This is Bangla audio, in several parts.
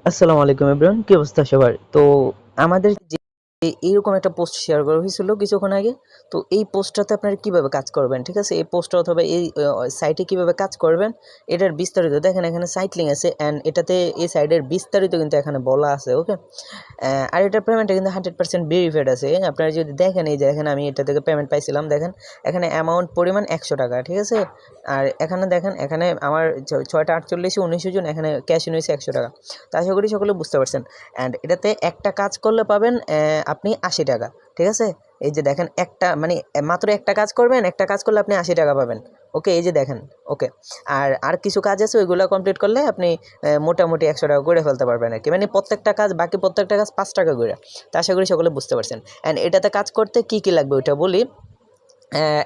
আসসালামু আলাইকুম এভরিওয়ান, কি অবস্থা সবার? তো আমাদের যে এইরকম একটা পোস্ট শেয়ার করা হয়েছিল কিছুক্ষণ আগে। তো এই পোস্টটাতে আপনারা কিভাবে কাজ করবেন, ঠিক আছে? এই পোস্টটা অথবা এই সাইটে কিভাবে কাজ করবেন এটার বিস্তারিত দেখেন, এখানে সাইট লিঙ্ক আছে অ্যান্ড এটাতে এই সাইটের বিস্তারিত কিন্তু এখানে বলা আছে। ওকে, আর এটার পেমেন্টটা কিন্তু 100% ভেরিফাইড আছে। আপনারা যদি দেখেন, এই যে এখানে আমি এটা থেকে পেমেন্ট পাইছিলাম, দেখেন এখানে অ্যামাউন্ট পরিমাণ 100 টাকা, ঠিক আছে? আর এখানে দেখেন, এখানে আমার 6টা 48 19 জন এখানে ক্যাশ ইন হয়েছে 100 টাকা। তো আশা করি সকলে বুঝতে পারছেন। অ্যান্ড এটাতে একটা কাজ করলে পাবেন আপনি 80 টাকা, ঠিক আছে? এই যে দেখেন, একটা মানে মাত্র একটা কাজ করবেন, একটা কাজ করলে আপনি 80 টাকা পাবেন। ওকে, এই যে দেখেন। ওকে, আর কিছু কাজ আছে, ওইগুলো কমপ্লিট করলে আপনি মোটামুটি 100 টাকা করে ফেলতে পারবেন আর কি। মানে প্রত্যেকটা কাজ, বাকি প্রত্যেকটা কাজ 5 টাকা করে। তো আশা করি সকলে বুঝতে পারছেন। অ্যান্ড এটাতে কাজ করতে কি কি লাগবে ওইটা বলি।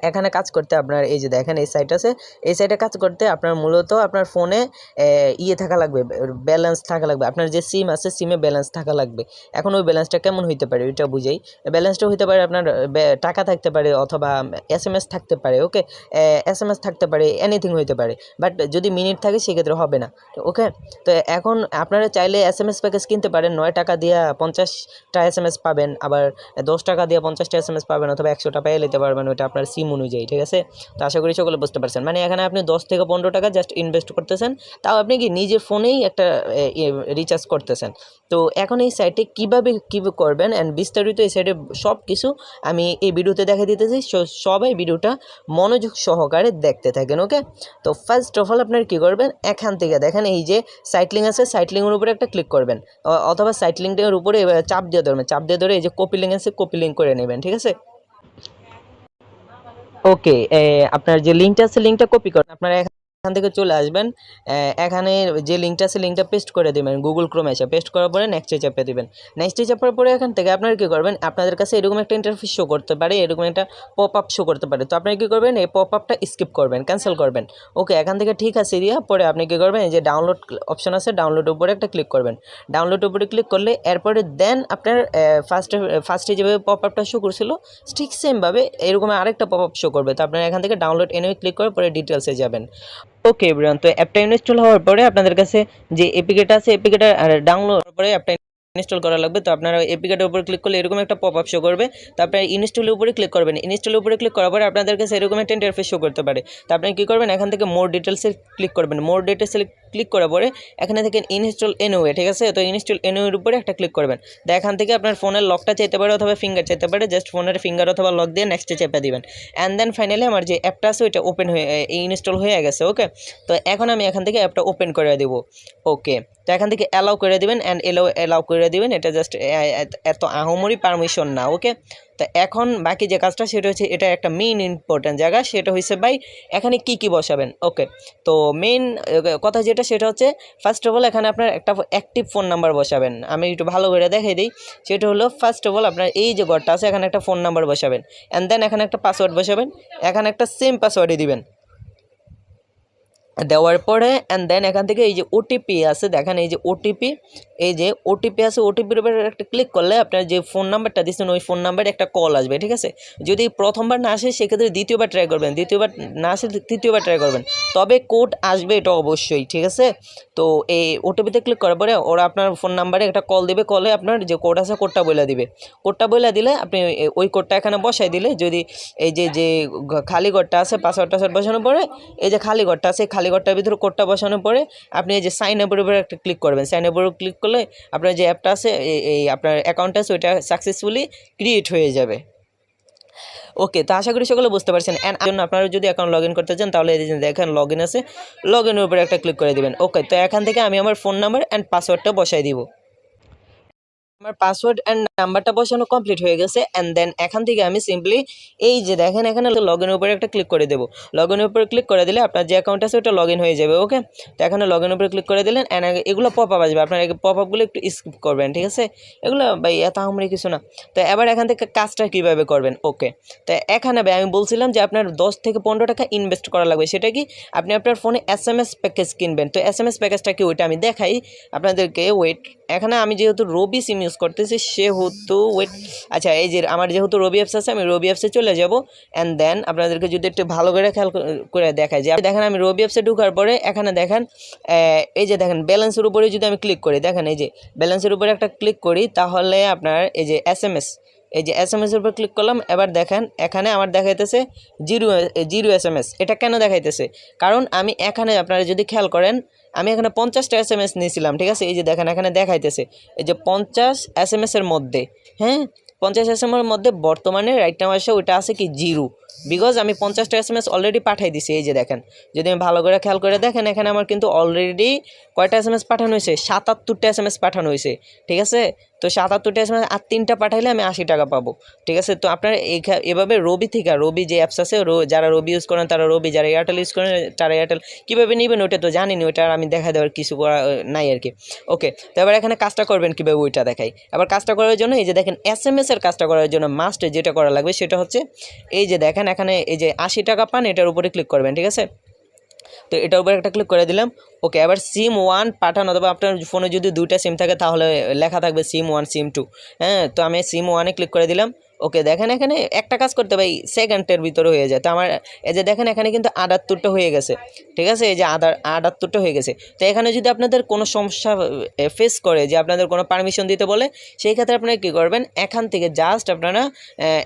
এখানে কাজ করতে আপনার এই যে দেখেন, এই সাইট আছে। এই সাইটে কাজ করতে আপনার মূলত আপনার ফোনে ইয়ে থাকা লাগবে, ব্যালেন্স থাকা লাগবে। আপনার যে সিম আছে, সিমে ব্যালেন্স থাকা লাগবে। এখন ওই ব্যালেন্সটা কেমন হইতে পারে ওইটা বুঝাই। ব্যালেন্সটা হইতে পারে আপনার টাকা থাকতে পারে, অথবা SMS থাকতে পারে। ওকে, SMS থাকতে পারে, এনিথিং হইতে পারে। বাট যদি মিনিট থাকে সেক্ষেত্রে হবে না। ওকে, তো এখন আপনারা চাইলে SMS প্যাকেজ কিনতে পারেন। 9 টাকা দিয়ে 50টা SMS পাবেন, আবার 10 টাকা দিয়ে 50টা SMS পাবেন, অথবা 100টা পেয়ে নিতে পারবেন। ওইটা আপনার সিম অনুযায়ী, ঠিক আছে? তো আশা করি সকলে বুঝতে পারছেন। মানে এখানে আপনি 10 থেকে 15 টাকা জাস্ট ইনভেস্ট করতেছেন, তাও আপনি কি নিজের ফোনেই একটা রিচার্জ করতেছেন। তো এখন এই সাইটে কীভাবে করবেন অ্যান্ড বিস্তারিত এই সাইটে সব কিছু আমি এই ভিডিওতে দেখা দিতেছি। সবাই ভিডিওটা মনোযোগ সহকারে দেখতে থাকেন। ওকে, তো ফার্স্ট অফ অল আপনার কী করবেন, এখান থেকে দেখেন এই যে সাইট লিঙ্ক আছে, সাইট লিঙ্কের উপরে একটা ক্লিক করবেন, অথবা সাইট লিঙ্কের উপরে চাপ দিয়ে ধরবেন। চাপ দিয়ে ধরে এই যে কপি লিঙ্ক আছে, কপি লিঙ্ক করে নেবেন, ঠিক আছে? ওকে, আপনার যে লিঙ্কটা আছে, লিঙ্কটা কপি করেন। আপনারা এখান থেকে চলে আসবেন, এখানে যে লিঙ্কটা আছে, লিঙ্কটা পেস্ট করে দেবেন গুগল ক্রোমে এসে। পেস্ট করার পরে নেক্সটে চাপে দেবেন। নেক্সটে চাপার পরে এখান থেকে আপনারা কী করবেন, আপনাদের কাছে এরকম একটা ইন্টারফেস শো করতে পারে, এরকম একটা পপ আপ শো করতে পারে। তো আপনারা কী করবেন, এই পপ আপটা স্কিপ করবেন, ক্যান্সেল করবেন। ওকে, এখান থেকে ঠিক আছে দিয়া পরে আপনি কী করবেন, এই যে ডাউনলোড অপশন আছে, ডাউনলোডের উপরে একটা ক্লিক করবেন। ডাউনলোডের উপরে ক্লিক করলে এরপরে দেন আপনার ফার্স্টে যেভাবে পপ আপটা শো করছিল ঠিক সেমভাবে এরকম আরেকটা পপ আপ শো করবে। তো আপনারা এখান থেকে ডাউনলোড এনে ক্লিক করে পরে ডিটেলসে যাবেন। ওকে এভরিওয়ান, তো অ্যাপটা ইনস্টল হওয়ার পরে আপনাদের কাছে যে এপিকেটা আছে, এপিকেটা ডাউনলোড করার পরে অ্যাপটা ইনস্টল করা লাগবে। তো আপনারা এপিকেটার উপরে ক্লিক করলে এরকম একটা পপ আপ শো করবে। তো আপনারা ইনস্টলের উপরে ক্লিক করবেন। ইনস্টলের উপরে ক্লিক করার পরে আপনাদের কাছে এরকম একটা ইন্টারফেস শো করতে পারে। তো আপনি কী করবেন, এখান থেকে মোর ডিটেলসে ক্লিক করবেন। মোর ডিটেলসে ক্লিক করার পরে এখানে থেকে ইনস্টল এনিওয়ে, ঠিক আছে? তো ইনস্টল এনিওয়ের উপরে একটা ক্লিক করবেন। তো এখান থেকে আপনার ফোনের লকটা চাইতে পারে, অথবা ফিঙ্গার চাইতে পারে। জাস্ট ফোনের ফিঙ্গার অথবা লক দিয়ে নেক্সটে চেপে দিবেন। অ্যান্ড দেন ফাইনালি আমার যে অ্যাপটা আছে ওইটা ওপেন হয়ে ইনস্টল হয়ে গেছে। ওকে, তো এখন আমি এখান থেকে অ্যাপটা ওপেন করে দেবো। ওকে, তো এখান থেকে অ্যালাউ করে দেবেন অ্যান্ড অ্যালাউ করে দেবেন। এটা জাস্ট এত আহামরি পারমিশন না। ওকে, তো এখন বাকি যে কাজটা সেটা হচ্ছে, এটা একটা মেইন ইম্পর্ট্যান্ট জায়গা, সেটা হচ্ছে ভাই এখানে কি বসাবেন। ওকে, তো মেইন কথা যেটা সেটা হচ্ছে, ফার্স্ট অফ অল এখানে আপনার একটা অ্যাক্টিভ ফোন নাম্বার বসাবেন। আমি একটু ভালো করে দেখাই দিই। সেটা হলো, ফার্স্ট অফ অল আপনার এই যে ঘরটা আছে, এখানে একটা ফোন নাম্বার বসাবেন। অ্যান্ড দেন এখানে একটা পাসওয়ার্ড বসাবেন। এখানে একটা সেম পাসওয়ার্ডই দিবেন। দেওয়ার পরে অ্যান্ড দেন এখান থেকে এই যে ওটিপি আছে, দেখেন এই যে ওটিপি, এই যে ওটিপি আছে, ওটিপির উপরে একটা ক্লিক করলে আপনার যে ফোন নাম্বারটা দিচ্ছেন ওই ফোন নাম্বারে একটা কল আসবে, ঠিক আছে? যদি প্রথমবার না আসে সেক্ষেত্রে দ্বিতীয়বার ট্রাই করবেন, দ্বিতীয়বার না আসে তৃতীয়বার ট্রাই করবেন, তবে কোড আসবে, এটা অবশ্যই, ঠিক আছে? তো এই ওটিপিতে ক্লিক করার পরে ওরা আপনার ফোন নাম্বারে একটা কল দেবে। কলে আপনার যে কোড আছে কোডটা বলে দিবে। কোডটা বলে দিলে আপনি ওই কোডটা এখানে বসাই দিলে, যদি এই যে খালি ঘরটা আছে, পাসওয়ার্ড টাসওয়ার্ড বসানোর পরে এই যে খালি ঘরটা আছে, খালি ঘরটার ভিতরে কোডটা বসানোর পরে আপনি এই যে সাইন আপের উপরে একটা ক্লিক করবেন। সাইন আপের উপর ক্লিক করলে আপনার যে অ্যাপটা আছে, এই আপনার অ্যাকাউন্ট আছে, ওইটা সাকসেসফুলি ক্রিয়েট হয়ে যাবে। ওকে, তো আশা করি সকলে বুঝতে পারছেন। অ্যান্ড জন্য আপনারা যদি অ্যাকাউন্ট লগ ইন করতে চান, তাহলে দেখেন লগ ইন আছে, লগ ইনের উপরে একটা ক্লিক করে দেবেন। ওকে, তো এখান থেকে আমি আমার ফোন নাম্বার অ্যান্ড পাসওয়ার্ডটা বসাই দিব। আমার পাসওয়ার্ড অ্যান্ড নাম্বারটা বসানো কমপ্লিট হয়ে গেছে। অ্যান্ড দেন এখান থেকে আমি সিম্পলি এই যে দেখেন এখানে লগ ইনের উপরে একটা ক্লিক করে দেবো। লগ ইনের উপরে ক্লিক করে দিলে আপনার যে অ্যাকাউন্ট আছে ওটা লগ ইন হয়ে যাবে। ওকে, তো এখানে লগ ইনের উপরে ক্লিক করে দিলেন। অ্যান্ড এগুলো পপ আপ আসবে, আপনার পপ আপগুলো একটু স্কিপ করবেন, ঠিক আছে? এগুলো ভাই এত আমরি কিছু না। তো এবার এখান থেকে কাজটা কীভাবে করবেন। ওকে, তো এখানে ভাই আমি বলছিলাম যে আপনার 10 থেকে 15 টাকা ইনভেস্ট করা লাগবে। সেটা কি, আপনি আপনার ফোনে SMS প্যাকেজ কিনবেন। তো SMS প্যাকেজটা কি ওইটা আমি দেখাই আপনাদেরকে। ওয়েট, এখানে আমি যেহেতু রবি সিম ইউজ করতেছি, সেহেতু যেহেতু ওয়েট, আচ্ছা এই যে আমার যেহেতু রবি অ্যাপস আছে, আমি রবি অ্যাপসে চলে যাব। অ্যান্ড দেন আপনাদেরকে যদি একটু ভালো করে খেয়াল করে দেখায় যে দেখেন আমি রবি অ্যাপসে ঢোকার পরে এখানে দেখেন এই যে দেখেন ব্যালেন্সের উপরে যদি আমি ক্লিক করি, দেখেন এই যে ব্যালেন্সের উপরে একটা ক্লিক করি, তাহলে আপনার এই যে SMS, এই যে SMS এর উপর ক্লিক করলাম। এবার দেখেন এখানে আমার দেখাইতেছে জিরো SMS। এটা কেন দেখাইতেছে? কারণ আমি এখানে আপনারা যদি খেয়াল করেন, আমি এখানে 50টা SMS নিয়েছিলাম, ঠিক আছে। এই যে দেখেন এখানে দেখাইতেছে এই যে 50 SMS এর মধ্যে, হ্যাঁ 50 SMS এর মধ্যে বর্তমানে রাইট নাও আসে ওইটা আছে কি জিরো, বিকজ আমি 50টা SMS অলরেডি পাঠাই দিছি। এই যে দেখেন যদি আমি ভালো করে খেয়াল করে দেখেন, এখানে আমার কিন্তু অলরেডি কয়টা SMS পাঠানো হয়েছে, 77টা SMS পাঠানো হয়েছে, ঠিক আছে। তো 77টা SMS আর 3টা পাঠাইলে আমি 80 টাকা পাবো, ঠিক আছে। তো আপনারা এভাবে রবি থেকে, রবি যে অ্যাপস আছে, যারা রবি ইউজ করেন তারা রবি, যারা এয়ারটেল ইউজ করেন তারা এয়ারটেল, কীভাবে নেবেন ওইটা তো জানিনি, ওইটা আমি দেখা দেওয়ার কিছু করা নাই আর কি। ওকে, তো এবার এখানে কাজটা করবেন কীভাবে ওইটা দেখাই। আবার কাজটা করার জন্য এই যে দেখেন SMS এর কাজটা করার জন্য মাস্ট যেটা করা লাগবে সেটা হচ্ছে এই যে দেখেন এখানে এই যে 80 টাকা পান, এটার উপরে ক্লিক করবেন, ঠিক আছে। তো এটার উপরে একটা ক্লিক করে দিলাম। ওকে, এবার সিম 1 পাঠান, অথবা আপনার ফোনে যদি 2টা সিম থাকে তাহলে লেখা থাকবে সিম 1 সিম 2, হ্যাঁ। তো আমি সিম 1-এ ক্লিক করে দিলাম। ওকে, দেখেন এখানে একটা কাজ করতে ভাই সেকেন্ডের ভিতরে হয়ে যায়। তো আমার এই যে দেখেন এখানে কিন্তু 78টা হয়ে গেছে, ঠিক আছে। এই যে 78টা হয়ে গেছে। তো এখানে যদি আপনাদের কোনো সমস্যা ফেস করে, যে আপনাদের কোনো পারমিশন দিতে বলে, সেই ক্ষেত্রে আপনারা কী করবেন, এখান থেকে জাস্ট আপনারা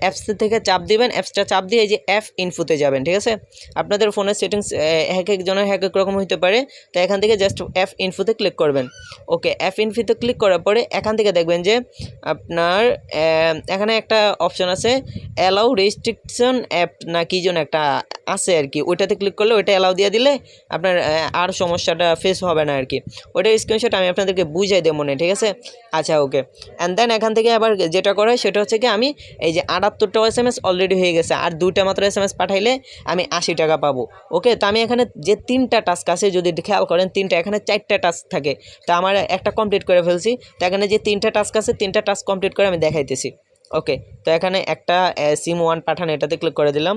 অ্যাপস থেকে চাপ দিবেন, অ্যাপসটা চাপ দিয়ে এই যে অ্যাপ ইনফোতে যাবেন, ঠিক আছে। আপনাদের ফোনের সেটিংস এক একজনের এক এক রকম হতে পারে। তো এখান থেকে জাস্ট অ্যাপ ইনফোতে ক্লিক করবেন। ওকে, অ্যাপ ইনফোতে ক্লিক করার পরে এখান থেকে দেখবেন যে আপনার এখানে একটা অপশন আছে অ্যালাউ রেস্ট্রিকশন অ্যাপ না কি যেন একটা আছে আর কি, ওইটাতে ক্লিক করলে ওইটা অ্যালাউ দিয়ে দিলে আপনার আর সমস্যাটা ফেস হবে না আর কি। ওইটার স্ক্রিনশট আমি আপনাদেরকে বুঝাই দেব মনে, ঠিক আছে। আচ্ছা ওকে, অ্যান্ড দেন এখান থেকে আবার যেটা করে সেটা হচ্ছে কি, আমি এই যে 78টা SMS অলরেডি হয়ে গেছে, আর 2টা মাত্র SMS পাঠাইলে আমি 80 টাকা পাবো। ওকে, তো আমি এখানে যে 3টা টাস্ক আছে, যদি খেয়াল করেন 3টা, এখানে 4টা টাস্ক থাকে, তো আমার একটা কমপ্লিট করে ফেলছি। তো এখানে যে 3টা টাস্ক আছে, 3টা টাস্ক কমপ্লিট করে আমি দেখাইতেছি। ওকে, তো এখানে একটা সিম 1 পাঠান, এটাতে ক্লিক করে দিলাম।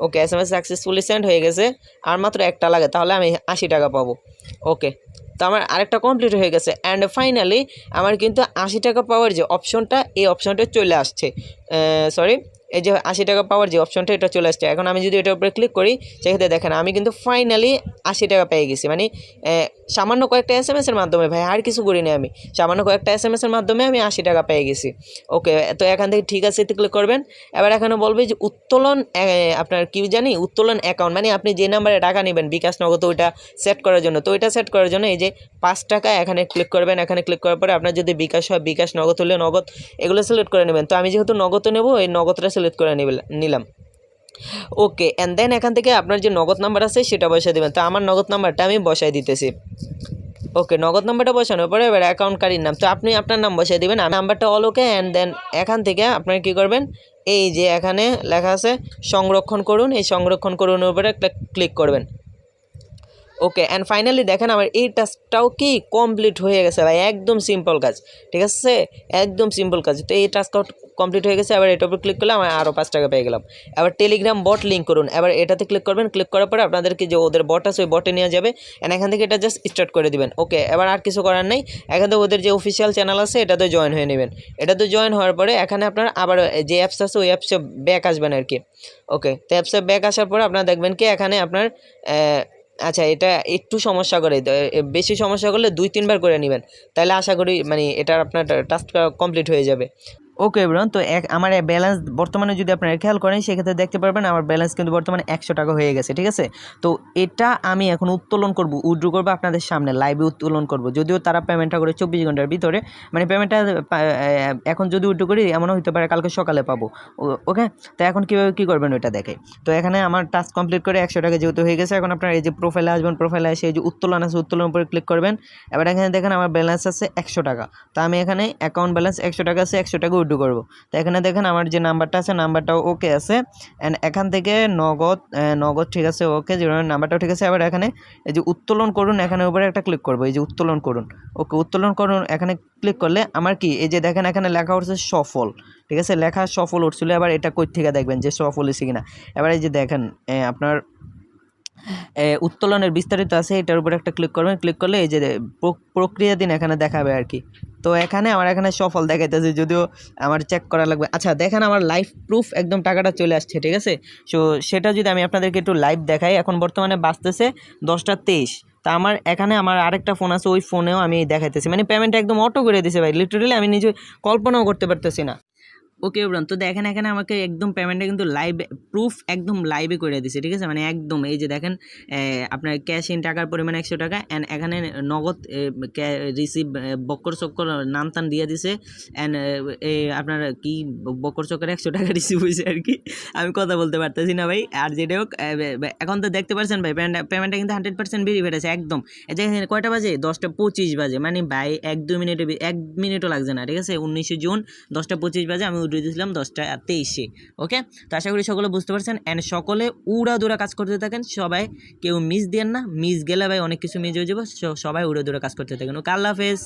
ওকে, SMS সাকসেসফুলি সেন্ড হয়ে গেছে, আর মাত্র একটা লাগে, তাহলে আমি 80 টাকা পাবো। ওকে, তো আমার আরেকটা কমপ্লিট হয়ে গেছে। অ্যান্ড ফাইনালি আমার কিন্তু 80 টাকা পাওয়ার যে অপশনটা, এই অপশনটা চলে আসছে, সরি, এই যে 80 টাকা পাওয়ার যে অপশনটা, এটা চলে আসছে। এখন আমি যদি এটার উপরে ক্লিক করি, সেক্ষেত্রে দেখেন আমি কিন্তু ফাইনালি 80 টাকা পেয়ে গেছি। মানে সামান্য কয়েকটা SMS এর মাধ্যমে, ভাই আর কিছু করিনি আমি, সামান্য কয়েকটা SMS এর মাধ্যমে আমি 80 টাকা পেয়ে গেছি। ওকে, তো এখান থেকে ঠিক আছে ক্লিক করবেন। এবার এখানে বলবে যে উত্তোলন, আপনার কি জানি উত্তোলন অ্যাকাউন্ট, মানে আপনি যে নাম্বারে টাকা নেবেন বিকাশ নগদ, ওইটা সেট করার জন্য। তো ওইটা সেট করার জন্য এই যে 5 টাকা এখানে ক্লিক করবেন। এখানে ক্লিক করার পরে আপনার যদি বিকাশ হয় বিকাশ, নগদ হলে নগদ, এগুলো সিলেক্ট করে নেবেন। তো আমি যেহেতু নগদ নেব, এই নগদটা সিলেক্ট করে নিলাম। ওকে, অ্যান্ড দেন এখান থেকে আপনার যে নগদ নাম্বার আছে সেটা বসাই দেবেন। তো আমার নগদ নাম্বারটা আমি বসাই দিতেছি। ওকে, নগদ নাম্বারটা বসানোর পরে এবার অ্যাকাউন্টকারীর নাম, তো আপনি আপনার নাম বসাই দেবেন, নাম্বারটা অল ওকে। অ্যান্ড দেন এখান থেকে আপনার কী করবেন, এই যে এখানে লেখা আছে সংরক্ষণ করুন, এই সংরক্ষণ করুনের উপরে ক্লিক করবেন। ওকে, অ্যান্ড ফাইনালি দেখেন আমার এই টাস্কটাও কি কমপ্লিট হয়ে গেছে ভাই, একদম সিম্পল কাজ, ঠিক আছে, একদম সিম্পল কাজ। তো এই টাস্কটা কমপ্লিট হয়ে গেছে। এবার এটার উপর ক্লিক করলে আমি আরও 5 টাকা পেয়ে গেলাম। এবার টেলিগ্রাম বট লিঙ্ক করুন, এবার এটাতে ক্লিক করবেন। ক্লিক করার পরে আপনাদেরকে যে ওদের বট আছে ওই বটে নিয়ে যাবে, অ্যান্ড এখান থেকে এটা জাস্ট স্টার্ট করে দিবেন। ওকে, এবার আর কিছু করার নেই, এখান থেকে ওদের যে অফিসিয়াল চ্যানেল আছে এটাতে জয়েন হয়ে নেবেন। এটাতে জয়েন হওয়ার পরে এখানে আপনার আবার যে অ্যাপস আছে ওই অ্যাপসে ব্যাক আসবেন আর কি। ওকে, তো অ্যাপসে ব্যাক আসার পরে আপনারা দেখবেন কি এখানে আপনার আচ্ছা, এটা একটু সমস্যা করে, বেশি সমস্যা করলে 2-3 বার করে নেবেন, তাহলে আশা করি মানে এটা আপনার টাস্কটা কমপ্লিট হয়ে যাবে। ওকে এভরিওয়ান, তো আমার ব্যালেন্স বর্তমানে যদি আপনারা খেয়াল করেন সেক্ষেত্রে দেখতে পারবেন আমার ব্যালেন্স কিন্তু বর্তমানে 100 টাকা হয়ে গেছে, ঠিক আছে। তো এটা আমি এখন উত্তোলন করব, উইথড্র করবো আপনাদের সামনে লাইভে উত্তোলন করব। যদিও তারা পেমেন্টটা করে 24 ঘন্টার ভিতরে, মানে পেমেন্টটা এখন যদি উইথড্র করি এমনও হতে পারে কালকে সকালে পাবো। ওকে, তো এখন কীভাবে কী করবেন ওইটা দেখে। তো এখানে আমার টাস্ক কমপ্লিট করে 100 টাকা যেহেতু হয়ে গেছে, এখন আপনার এই যে প্রোফাইলে আসবেন, প্রোফাইলে এসে এই যে উত্তোলন আছে উত্তোলনের উপরে ক্লিক করবেন। এবার এখানে দেখেন আমার ব্যালেন্স আছে 100 টাকা। তো আমি এখানে অ্যাকাউন্ট ব্যালেন্স 100 টাকা আছে, 100 টাকা উইথড্র করবো। তো এখানে দেখেন আমার যে নাম্বারটা আছে নাম্বারটাও ওকে আছে, অ্যান্ড এখান থেকে নগদ ঠিক আছে, ওকে, যে নাম্বারটাও ঠিক আছে। আবার এখানে এই যে উত্তোলন করুন, এখানে উপরে একটা ক্লিক করবো, এই যে উত্তোলন করুন। ওকে, উত্তোলন করুন, এখানে ক্লিক করলে আমার কি এই যে দেখেন এখানে লেখা উঠছে সফল, ঠিক আছে, লেখা সফল উঠছিল। এবার এটা কই থেকে দেখবেন যে সফল হয়েছে কিনা। এবার এই যে দেখেন আপনার উত্তোলনের বিস্তারিত আছে, এটার উপর একটা ক্লিক করবেন। ক্লিক করলে এই যে প্রক্রিয়া দিন এখানে দেখাবে আর কি। তো এখানে আমার এখানে সফল দেখাইতেছে, যদিও আমার চেক করা লাগবে। আচ্ছা দেখেন আমার লাইভ প্রুফ একদম টাকাটা চলে আসছে, ঠিক আছে। সো সেটা যদি আমি আপনাদেরকে একটু লাইভ দেখাই, এখন বর্তমানে বাজতেছে 10টা 23। তা আমার এখানে আমার আরেকটা ফোন আছে, ওই ফোনেও আমি দেখাইতেছি, মানে পেমেন্ট একদম অটো করে দিছে ভাই, লিটারেলি আমি নিজে কল্পনাও করতে পারতেছি না। ওকে ব্রান, তো দেখেন এখানে আমাকে একদম পেমেন্টটা কিন্তু লাইভ প্রুফ একদম লাইভে করে দিছে, ঠিক আছে। মানে একদম এই যে দেখেন আপনার ক্যাশ ইন টাকার পরিমাণ 100 টাকা, অ্যান্ড এখানে নগদ রিসিভ বক্কর চক্কর নাম টান দিয়ে দিছে, অ্যান্ড আপনার কি বক্কর চক্কর 100 টাকা রিসিভ হয়েছে আর কি। আমি কথা বলতে পারতেছি না ভাই। আর যেটা হোক এখন তো দেখতে পাচ্ছেন ভাই পেমেন্টটা কিন্তু 100% ভেরিফাইড আছে একদম। এই যে কয়টা বাজে, 10টা 25 বাজে, মানে ভাই 1 মিনিটও লাগছে না, ঠিক আছে। 19 জুন 10টা 25 বাজে আমি উঠে দিয়েছিলাম 10টা 23-এ। ওকে, তো আশা করি সকলে বুঝতে পারছেন, অ্যান্ড সকলে উড়াদুরা কাজ করতে থাকেন সবাই, কেউ মিস দেন না, মিস গেলে ভাই অনেক কিছু মিস হয়ে যাবে। সবাই উড়াদুরা কাজ করতে থাকেন। ওকে, আল্লাহ হাফেজ।